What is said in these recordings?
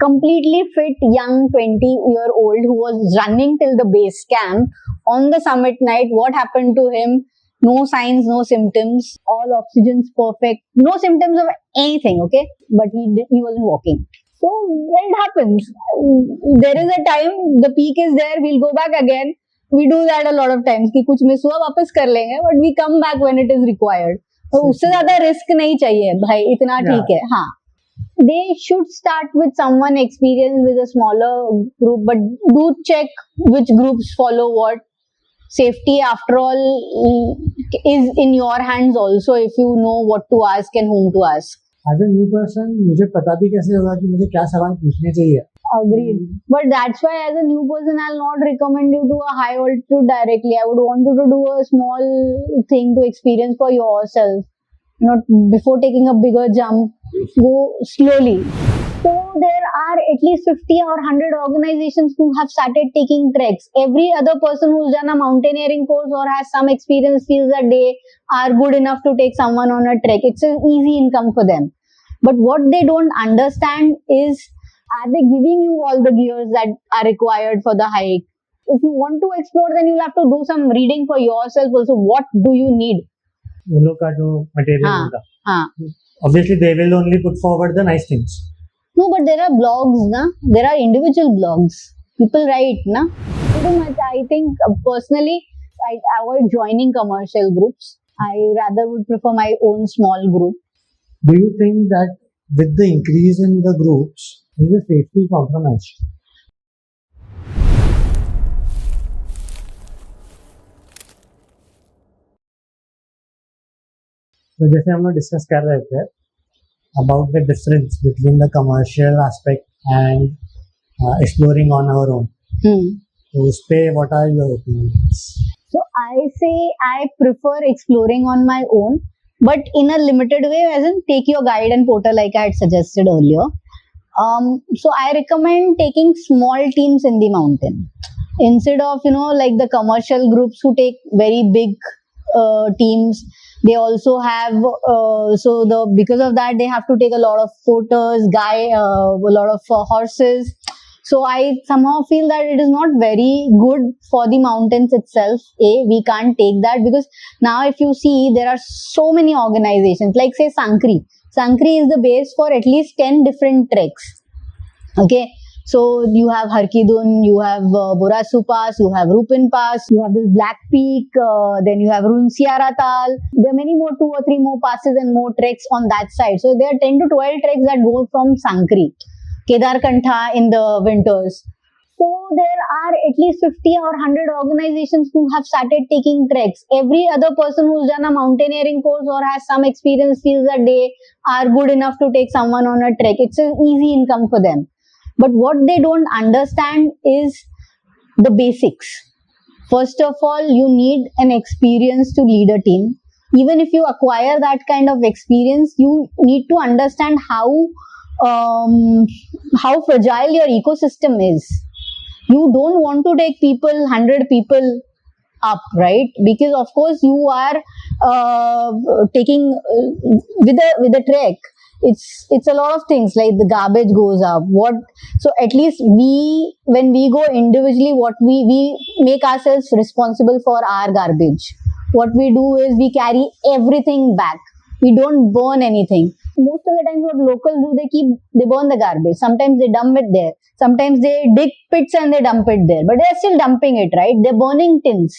completely fit young 20-year-old who was running till the base camp on the summit night. What happened to him? No signs, no symptoms, all oxygen's perfect, no symptoms of anything, okay? But he wasn't walking. So when it happens, there is a time, the peak is there, we'll go back again. We do that a lot of times कि कुछ miss हुआ वापस कर लेंगे, but we come back when it is required. तो उससे ज़्यादा risk नहीं चाहिए भाई, इतना ठीक है. हाँ. They should start with someone experienced with a smaller group, but do check which groups follow what. Safety, after all, is in your hands also if you know what to ask and whom to ask. As a new person, मुझे पता भी कैसे होगा कि मुझे क्या सवाल पूछने चाहिए. Agreed. But that's why as a new person, I'll not recommend you to a high altitude directly. I would want you to do a small thing to experience for yourself. Not before taking a bigger jump, go slowly. So there are at least 50 or 100 organizations who have started taking treks. Every other person who's done a mountaineering course or has some experience feels that they are good enough to take someone on a trek. It's an easy income for them. But what they don't understand is, are they giving you all the gears that are required for the hike? If you want to explore, then you'll have to do some reading for yourself also. What do you need? वो लोग का जो material होगा, obviously they will only put forward the nice things. No, but there are blogs, na? There are individual blogs. People write, na? Pretty much, I think personally, I avoid joining commercial groups. I rather would prefer my own small group. Do you think that with the increase in the groups, is the safety compromised? तो जैसे हम लोग discuss कर रहे थे about the difference between the commercial aspect and exploring on our own. So उस पे what are your opinions? So I say I prefer exploring on my own, but in a limited way, as in take your guide and porter like I had suggested earlier. So I recommend taking small teams in the mountain instead of like the commercial groups who take very big teams. They also have because of that they have to take a lot of porters, a lot of horses. So I somehow feel that it is not very good for the mountains itself. We can't take that because now if you see there are so many organizations like say Sankri. Sankri is the base for at least 10 different treks. Okay. So you have Harkidun, you have Borasu Pass, you have Rupin Pass, you have this Black Peak, then you have Runsiara Tal. There are many more, 2 or 3 more passes and more treks on that side. So there are 10 to 12 treks that go from Sankri, Kedarkantha in the winters. So there are at least 50 or 100 organizations who have started taking treks. Every other person who's done a mountaineering course or has some experience feels that they are good enough to take someone on a trek. It's an easy income for them. But what they don't understand is the basics. First of all, you need an experience to lead a team. Even if you acquire that kind of experience, you need to understand how fragile your ecosystem is. You don't want to take 100 people up, right? Because of course you are taking with a trek. It's a lot of things like the garbage goes up. So at least when we go individually, what we make ourselves responsible for our garbage. What we do is we carry everything back. We don't burn anything. Most of the times what locals do, they burn the garbage. Sometimes they dump it there. Sometimes they dig pits and they dump it there. But they're still dumping it, right? They're burning tins.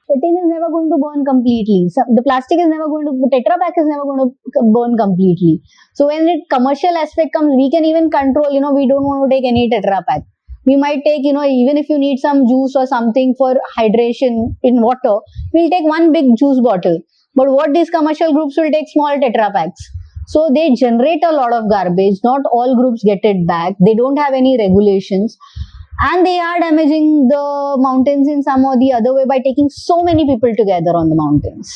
The tin is never going to burn completely. The plastic is never going to, the Tetra Pak is never going to burn completely. So when the commercial aspect comes, we can even control, we don't want to take any Tetra Pak. We might take, even if you need some juice or something for hydration in water, we'll take one big juice bottle. But what these commercial groups will take small Tetra Paks. So they generate a lot of garbage. Not all groups get it back. They don't have any regulations. And they are damaging the mountains in some or the other way by taking so many people together on the mountains.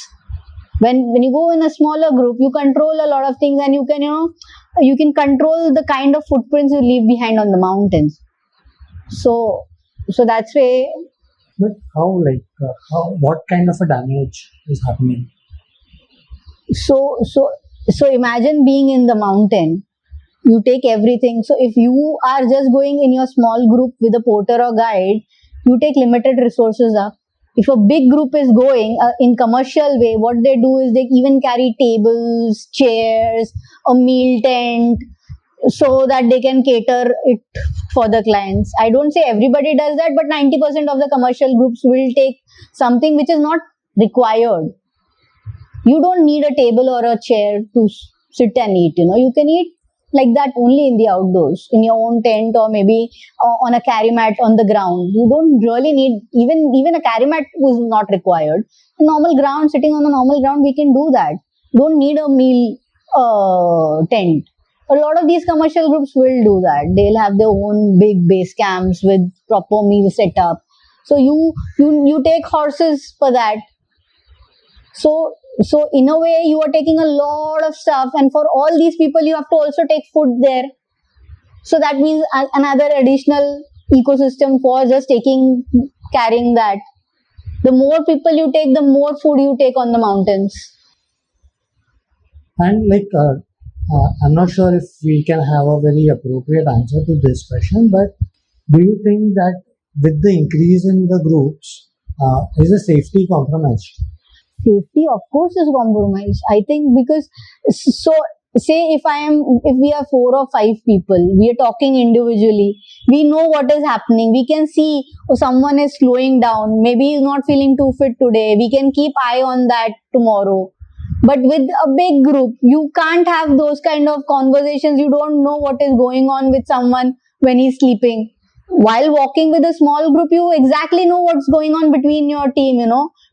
When you go in a smaller group, you control a lot of things and you can control the kind of footprints you leave behind on the mountains. So that's way. But what kind of a damage is happening? So imagine being in the mountain You take everything. So if you are just going in your small group with a porter or guide, you take limited resources up. If a big group is going in commercial way, what they do is they even carry tables, chairs, a meal tent, so that they can cater it for the clients. I don't say everybody does that, but 90% of the commercial groups will take something which is not required. You don't need a table or a chair to sit and eat. You can eat like that only in the outdoors, in your own tent, or maybe on a carry mat on the ground. You don't really need, even a carry mat was not required. A normal ground, sitting on a normal ground, we can do that. Don't need a meal tent. A lot of these commercial groups will do that. They'll have their own big base camps with proper meal setup. So you take horses for that. So in a way, you are taking a lot of stuff, and for all these people, you have to also take food there. So that means another additional ecosystem for just carrying that. The more people you take, the more food you take on the mountains. And I'm not sure if we can have a very appropriate answer to this question, but do you think that with the increase in the groups, is the safety compromised? Safety, of course, is compromised. I think because, so say if we are 4 or 5 people, we are talking individually, we know what is happening. We can see someone is slowing down. Maybe he's not feeling too fit today. We can keep eye on that tomorrow. But with a big group, you can't have those kind of conversations. You don't know what is going on with someone when he's sleeping. While walking with a small group, you exactly know what's going on between your team.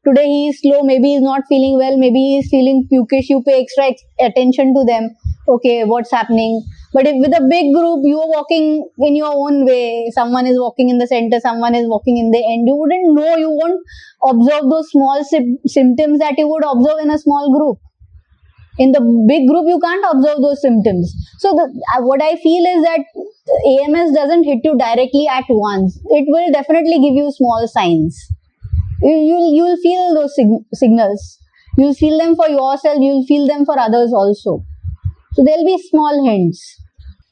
Today he is slow, maybe he's not feeling well, maybe he's feeling pukish. You pay extra attention to them. Okay, what's happening? But if with a big group, you are walking in your own way, someone is walking in the center, someone is walking in the end, you wouldn't know, you won't observe those small symptoms that you would observe in a small group. In the big group, you can't observe those symptoms. So what I feel is that AMS doesn't hit you directly at once. It will definitely give you small signs. You'll feel those signals. You'll feel them for yourself. You'll feel them for others also. So there'll be small hints.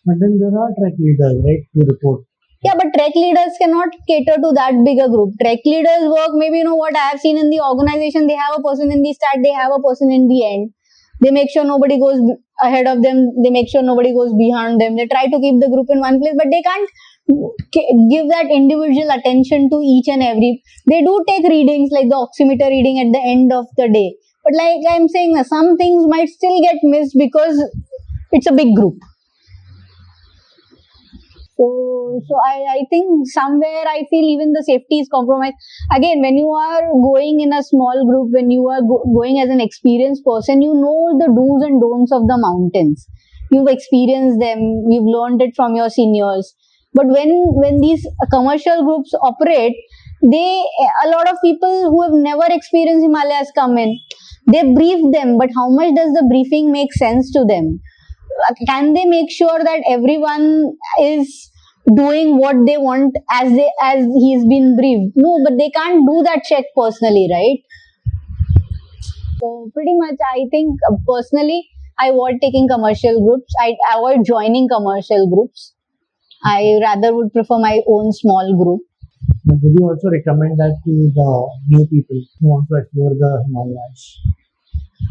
But then there are trek leaders, right, to report. Yeah, but trek leaders cannot cater to that bigger group. Trek leaders work, maybe what I have seen in the organization, they have a person in the start, they have a person in the end. They make sure nobody goes ahead of them. They make sure nobody goes behind them. They try to keep the group in one place, but they can't give that individual attention to each and every. They do take readings like the oximeter reading at the end of the day. But like I'm saying, some things might still get missed because it's a big group. So I think somewhere I feel even the safety is compromised. Again, when you are going in a small group, when you are going as an experienced person, you know the do's and don'ts of the mountains. You've experienced them. You've learned it from your seniors. But when these commercial groups operate, a lot of people who have never experienced Himalayas come in. They brief them, but how much does the briefing make sense to them? Can they make sure that everyone is doing what they want as he's been briefed? No, but they can't do that check personally, right? So pretty much, I think personally, I avoid taking commercial groups. I avoid joining commercial groups. I rather would prefer my own small group. But would you also recommend that to the new people who want to explore the Himalayas?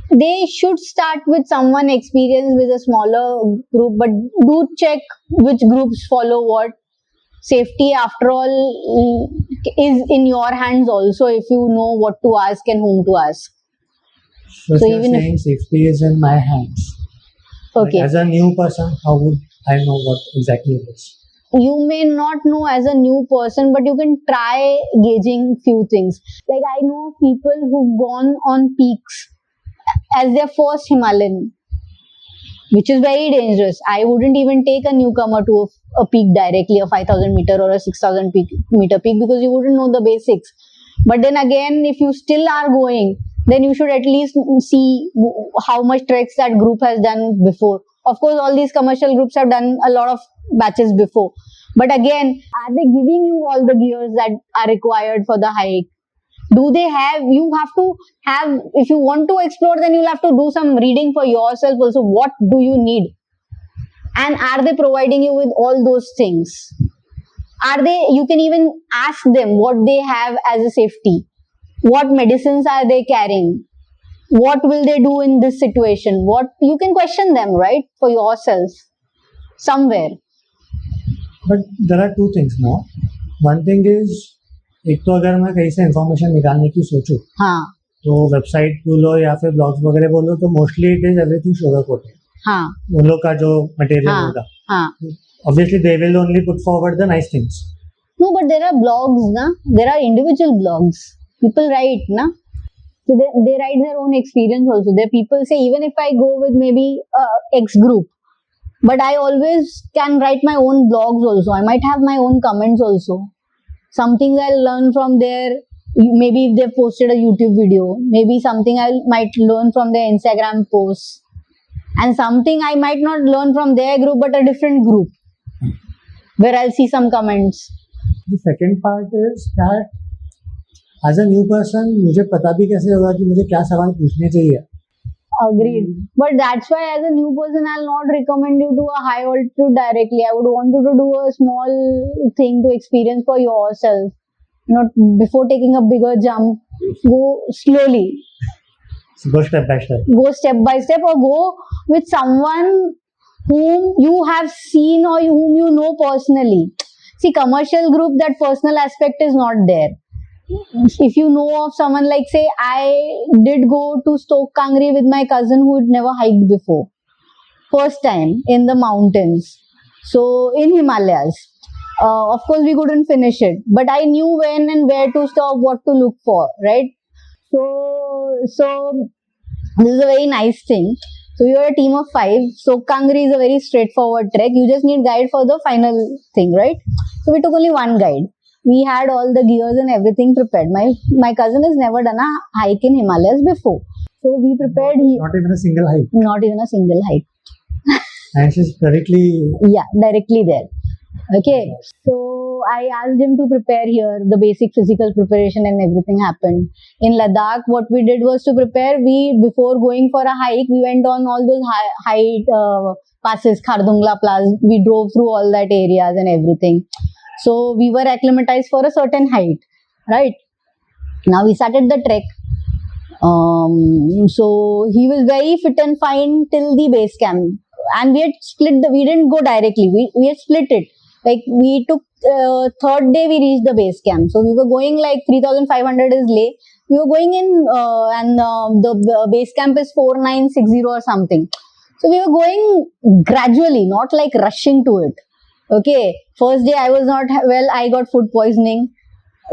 They should start with someone experienced with a smaller group, but do check which groups follow what. Safety, after all, is in your hands also if you know what to ask and whom to ask. So you're saying safety is in my hands. Okay. Like as a new person, how would I know what exactly it is? You may not know as a new person, but you can try gauging few things. Like I know people who've gone on peaks as their first Himalayan, which is very dangerous. I wouldn't even take a newcomer to a peak directly, a 5,000 meter or a 6,000 meter peak, because you wouldn't know the basics. But then again, if you still are going, then you should at least see how much treks that group has done before. Of course, all these commercial groups have done a lot of batches before. But again, are they giving you all the gears that are required for the hike? Do they have, you have to have, if you want to explore, then you'll have to do some reading for yourself also. What do you need? And are they providing you with all those things? You can even ask them what they have as a safety. What medicines are they carrying? What will they do in this situation? What you can question them, right? For yourself. Somewhere. But there are two things now. One thing is, एक तो अगर मैं कहीं से information निकालने की सोचूं, हाँ, तो वेबसाइट बोलो या फिर ब्लॉग्स वगैरह बोलो, तो mostly it is everything sugar coated. हाँ, उन लोग का जो मटेरियल हाँ, होगा, हाँ. obviously they will only put forward the nice things. No, but there are blogs, na? There are individual blogs. People write, na? So they write their own experience also. There people say, even if I go with maybe X group, but I always can write my own blogs also. I might have my own comments also. Some things I'll learn from there. Maybe if they've posted a YouTube video, maybe something I might learn from their Instagram posts. And something I might not learn from their group, but a different group, where I'll see some comments. The second part is that as a new person, मुझे पता भी कैसे होगा कि मुझे क्या सवाल पूछने चाहिए. Agreed. But that's why as a new person, I'll not recommend you to a high altitude directly. I would want you to do a small thing to experience for yourself. Not before taking a bigger jump, go slowly. So go step by step. Go step by step, or go with someone whom you have seen or whom you know personally. See, commercial group, that personal aspect is not there. If you know of someone, like say I did go to Stoke Kangri with my cousin who had never hiked before, first time in the mountains, so in Himalayas. Of course we couldn't finish it, but I knew when and where to stop, what to look for, right? So this is a very nice thing. So we were a team of 5. So Kangri is a very straightforward trek. You just need guide for the final thing, right? So we took only one guide. We had all the gears and everything prepared. My cousin has never done a hike in Himalayas before. So we prepared. Not even a single hike. Not even a single hike. And she's directly. Yeah, directly there. Okay. So I asked him to prepare here. The basic physical preparation and everything happened. In Ladakh, what we did was to prepare. Before going for a hike, we went on all those height passes, Khardungla Pass. We drove through all that areas and everything. So we were acclimatized for a certain height, right? Now we started the trek. So he was very fit and fine till the base camp, and we had we didn't go directly. We had split it. Like we took third day we reached the base camp. So we were going like 3,500 is Leh. We were going in and the base camp is 4,960 or something. So we were going gradually, not like rushing to it. Okay, first day I was not well, I got food poisoning.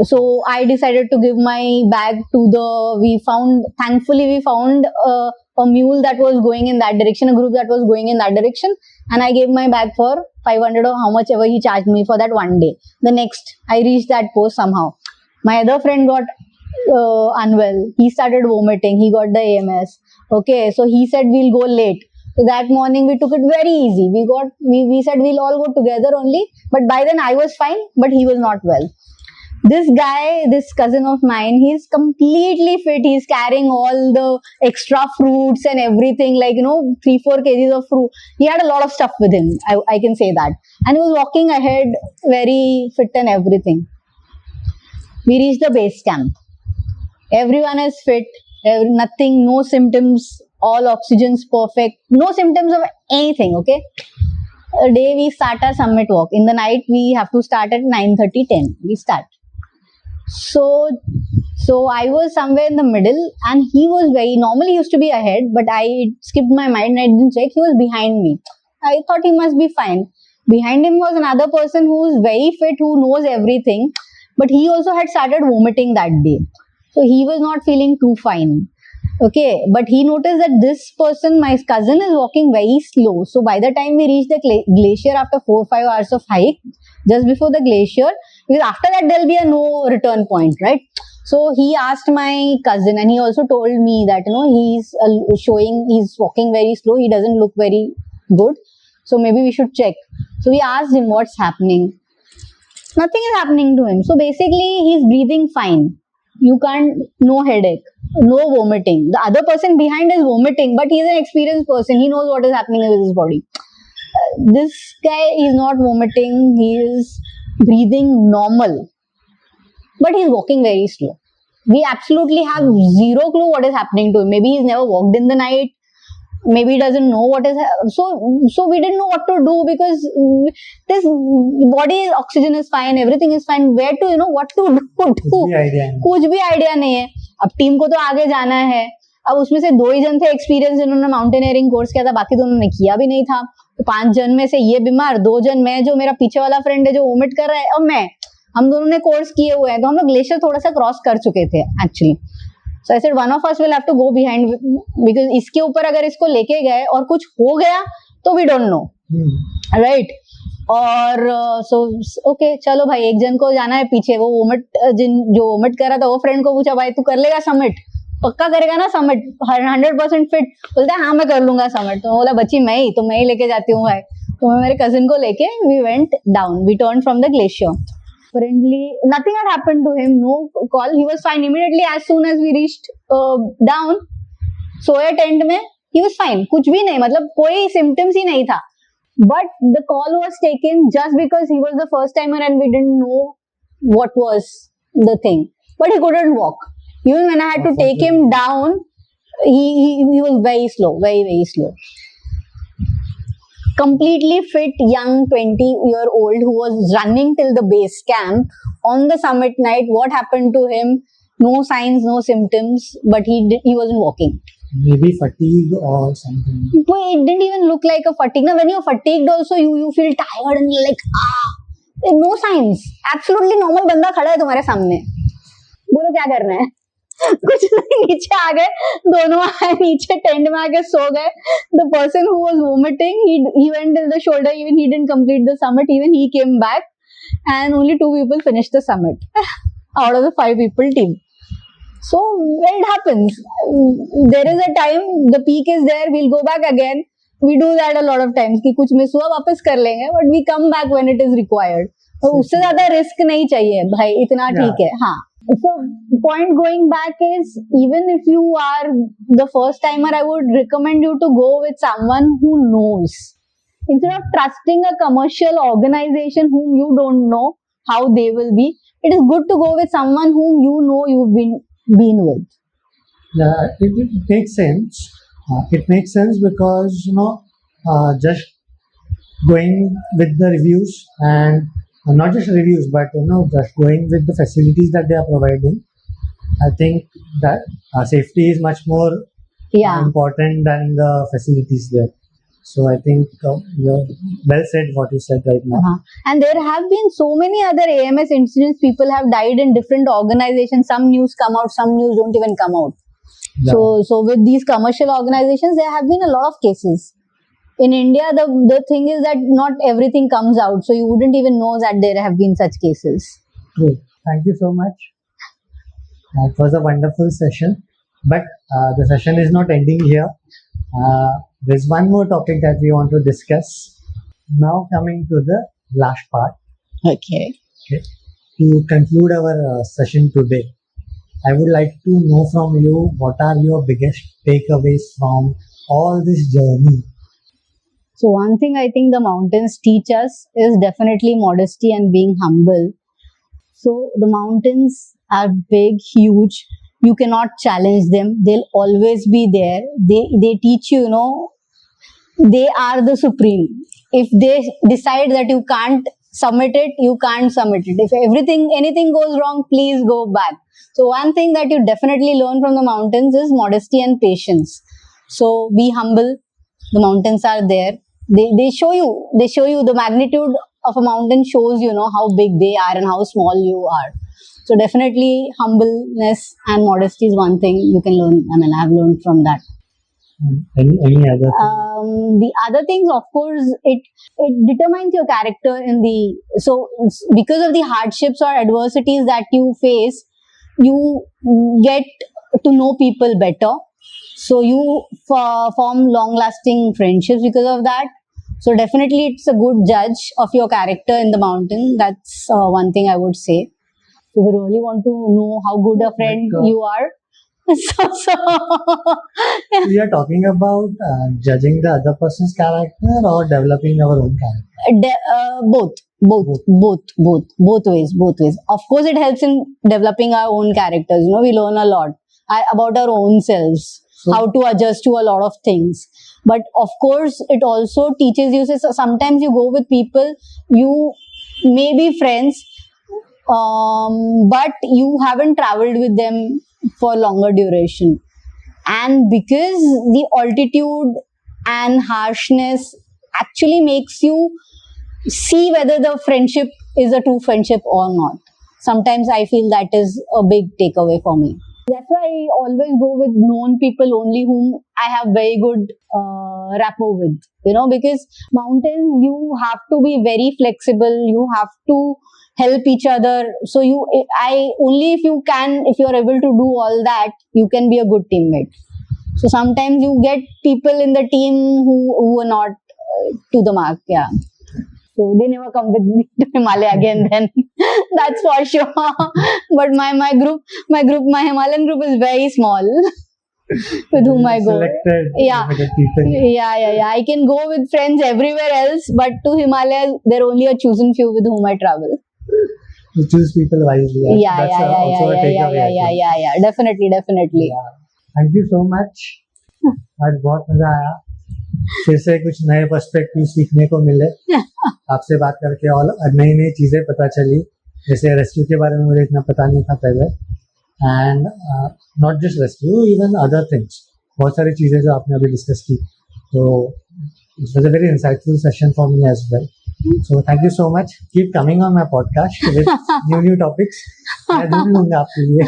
So I decided to give my bag to thankfully we found a mule that was going in that direction, a group that was going in that direction. And I gave my bag for 500 or how much ever he charged me for that one day. The next, I reached that post somehow. My other friend got unwell. He started vomiting. He got the AMS. Okay, so he said we'll go late. So that morning we took it very easy. We said we'll all go together only. But by then I was fine, but he was not well. This guy, this cousin of mine, he's completely fit. He's carrying all the extra fruits and everything, like, 3-4 kgs of fruit. He had a lot of stuff with him. I can say that. And he was walking ahead very fit and everything. We reached the base camp. Everyone is fit. Nothing, no symptoms. All oxygen's perfect. No symptoms of anything, okay? A day we start our summit walk. In the night, we have to start at 9:30, 10. We start. So I was somewhere in the middle, and he was normally he used to be ahead, but I skipped my mind and I didn't check. He was behind me. I thought he must be fine. Behind him was another person who was very fit, who knows everything, but he also had started vomiting that day. So he was not feeling too fine. Okay, but he noticed that this person, my cousin, is walking very slow. So by the time we reached the glacier after 4-5 hours of hike, just before the glacier, because after that there'll be a no return point, right? So he asked my cousin, and he also told me that, he's walking very slow. He doesn't look very good. So maybe we should check. So we asked him what's happening. Nothing is happening to him. So basically he's breathing fine. No headache, no vomiting. The other person behind is vomiting, but he's an experienced person. He knows what is happening with his body. This guy is not vomiting, he is breathing normal, but he's walking very slow. We absolutely have zero clue what is happening to him. Maybe he's never walked in the night. Maybe he doesn't know what is so we didn't know what to do, because this body oxygen is fine, everything is fine. Where to, what to do? कुछ भी idea नहीं है. अब team को तो आगे जाना है. अब उसमें से 2 ही जन थे एक्सपीरियंस जिन्होंने माउंटेनियरिंग कोर्स किया था, बाकी दोनों ने किया भी नहीं था. तो 5 जन में से ये बीमार, 2 जन मैं, जो मेरा पीछे वाला फ्रेंड है जो वोमिट कर रहा है, और मैं, हम दोनों ने कोर्स किए हुए हैं. तो हम लोग ग्लेशियर थोड़ा सा क्रॉस कर चुके थे actually. So I said one of us will have to go behind, because इसके ऊपर अगर इसको लेके गए और कुछ हो गया तो we don't know, right? और so okay, चलो भाई, एक जन को जाना है पीछे. वो जो वोमिट कर रहा था, वो फ्रेंड को पूछा, भाई तू कर लेगा समिट? पक्का करेगा ना समिट? 100% फिट? बोलता है हाँ मैं कर लूंगा समिट. तो बोला बच्ची मैं ही लेके जाती हूँ भाई. तो मैं मेरे कजिन को लेके we went down, we turned from the glacier. Friendly, nothing had happened to him, no call, he was fine. Immediately as soon as we reached down, soya tent में, he was fine. कुछ भी नहीं, मतलब कोई symptoms ही नहीं था. But the call was taken just because he was the first timer and we didn't know what was the thing. But he couldn't walk. Even when I had to take him down, he was very slow, very slow. Completely fit young 20-year-old who was running till the base camp on the summit night. What happened to him? No signs, no symptoms, but he wasn't walking. Maybe fatigue or something. But it didn't even look like a fatigue. Now when you're fatigued also, you feel tired and you're like, no signs. Absolutely normal बंदा खड़ा है तुम्हारे सामने. बोलो क्या करना है? कुछ नहीं, नीचे आ गए, दोनों आए नीचे, टेंट में आके सो गए. The person who was vomiting, he went till the shoulder. Even he didn't complete the summit. Even he came back, and only 2 people finished the summit out of the 5 people team. So it happens. There is a time, the peak is there, we'll go back again. We do that a lot of times कि कुछ miss हुआ वापस कर लेंगे, but we come back when it is required. तो उससे ज्यादा risk नहीं चाहिए भाई, इतना ठीक है. हाँ. So point going back is, even if you are the first timer, I would recommend you to go with someone who knows. Instead of trusting a commercial organization whom you don't know how they will be, it is good to go with someone whom you know you've been with. Yeah, it makes sense. It makes sense because just going with the reviews, and not just reviews, but just going with the facilities that they are providing. I think that safety is much more important than the facilities there. So I think you're well said what you said right now. And there have been so many other AMS incidents. People have died in different organizations. Some news come out, some news don't even come out. Yeah. So with these commercial organizations, there have been a lot of cases. In India, the thing is that not everything comes out, so you wouldn't even know that there have been such cases. Good. Thank you so much. It was a wonderful session, but the session is not ending here. There's one more topic that we want to discuss. Now coming to the last part. Okay. To conclude our session today, I would like to know from you, what are your biggest takeaways from all this journey? So one thing I think the mountains teach us is definitely modesty and being humble. So the mountains are big, huge. You cannot challenge them. They'll always be there. They teach you, they are the supreme. If they decide that you can't summit it, you can't summit it. If anything goes wrong, please go back. So one thing that you definitely learn from the mountains is modesty and patience. So be humble. The mountains are there. They show you the magnitude of a mountain, shows how big they are and how small you are. So definitely humbleness and modesty is one thing you can learn. I mean, I've learned from that. Any other thing? The other things, of course, it determines your character so because of the hardships or adversities that you face, you get to know people better. So you form long-lasting friendships because of that. So definitely it's a good judge of your character in the mountain. That's one thing I would say. If you really want to know how good a friend you are, So We are talking about judging the other person's character or developing our own character. both ways. Of course, it helps in developing our own characters. We learn a lot about our own selves, So- how to adjust to a lot of things. But of course, it also teaches you. So sometimes you go with people, you may be friends, but you haven't traveled with them for longer duration, and because the altitude and harshness actually makes you see whether the friendship is a true friendship or not. Sometimes I feel that is a big takeaway for me. That's why I always go with known people only, whom I have very good rapport with. Because mountains, you have to be very flexible. You have to help each other. So only if you are able to do all that, you can be a good teammate. So sometimes you get people in the team who are not to the mark. Yeah. So they never come with me to Himalaya again then. That's for sure. But my Himalayan group is very small with whom I go. Selected, Yeah. limited people. Yeah. I can go with friends everywhere else, but to Himalayas, there are only a chosen few with whom I travel. You choose people wisely. That's also a takeaway. Yeah. Definitely. Yeah. Thank you so much. आज बहुत मजा आया. फिर से कुछ नए perspective सीखने को मिले. आपसे बात करके और नई चीजें पता चली. जैसे रेस्क्यू के बारे में मुझे इतना पता नहीं था पहले. And not just rescue, even other things. बहुत सारी चीजें जो आपने अभी डिस्कस की. तो it was a very insightful session for me as well. So thank you so much. Keep coming on my podcast with new topics. मैं ढूंढ लूंगा आपके लिए.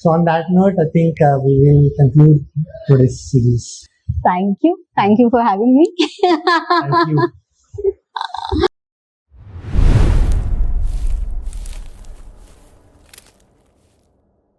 So on that note, I think we will conclude today's series. Thank you for having me. Thank you.